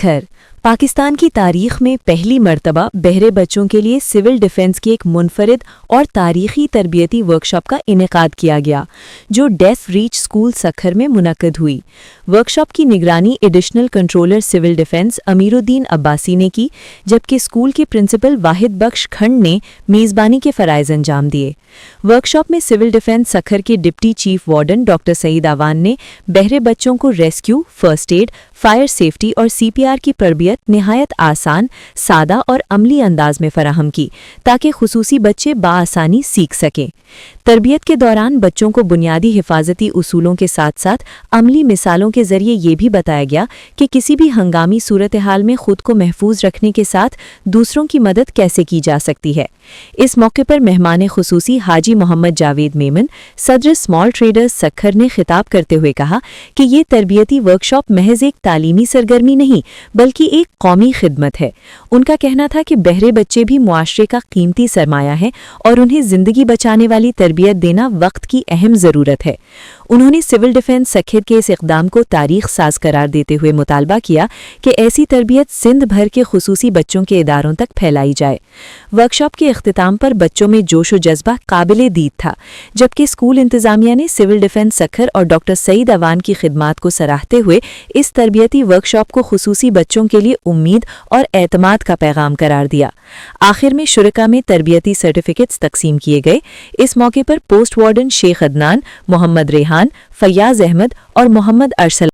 खैर, पाकिस्तान की तारीख में पहली मर्तबा बहरे बच्चों के लिए सिविल डिफेंस की एक मुनफरिद और तारीखी तरबियती वर्कशॉप का इनेकाद किया गया, जो डेफ रीच स्कूल सखर में मुनक्कद हुई। वर्कशॉप की निगरानी additional controller civil defence Amiruddin Abbasi ने की, जबकि स्कूल के प्रिंसिपल वाहिद बख्श खंड ने मेज़बानी के फ़राइज़ अंजाम दिए। वर्कशॉप में सिविल डिफेंस सखर के deputy chief warden doctor Saeed Awan ने बहरे बच्चों को rescue, first aid, fire safety और CPR की तरबियत निहायत आसान, सादा और अमली अंदाज में फराहम की, ताकि खुसूसी बच्चे बाआसानी सीख सकें। तरबियत के दौरान बच्चों को बुनियादी हिफाजती उसूलों के साथ साथ अमली मिसालों के जरिए ये भी बताया गया कि किसी भी हंगामी सूरत हाल में खुद को महफूज रखने के साथ दूसरों की मदद कैसे की जा सकती है। इस मौके पर मेहमान खुसूसी हाजी मोहम्मद जावेद मेमन, सदर स्मॉल ट्रेडर्स सखर ने खिताब करते हुए कहा कि ये तरबियती वर्कशॉप महज एक तालीमी सरगर्मी नहीं बल्कि एक कौमी खिदमत है। उनका कहना था कि बहरे बच्चे भी मुआशरे का कीमती सरमाया है और उन्हें जिंदगी बचाने वाली तरबियत देना वक्त की अहम ज़रूरत है। उन्होंने सिविल डिफेंस सखर के इस इक़दाम को तारीख साज करार देते हुए मुतालबा किया कि ऐसी तरबियत सिंध भर के खुसूसी बच्चों के इदारों तक फैलाई जाए। वर्कशॉप के इख्तिताम पर बच्चों में जोश व जज्बा काबिले दीद था, जबकि स्कूल इंतज़ामिया ने सिविल डिफेंस सखर और डॉक्टर सईद अवान की खिदमात को सराहते हुए इस तरबियती वर्कशॉप को खुसूसी बच्चों के लिए उम्मीद और एतमाद का पैगाम करार दिया। आखिर में शुरका में तरबियती सर्टिफिकेट्स तकसीम किए गए। इस मौके पर पोस्ट वार्डन शेख अदनान, मोहम्मद रेहान, फैयाज अहमद और मोहम्मद अरसल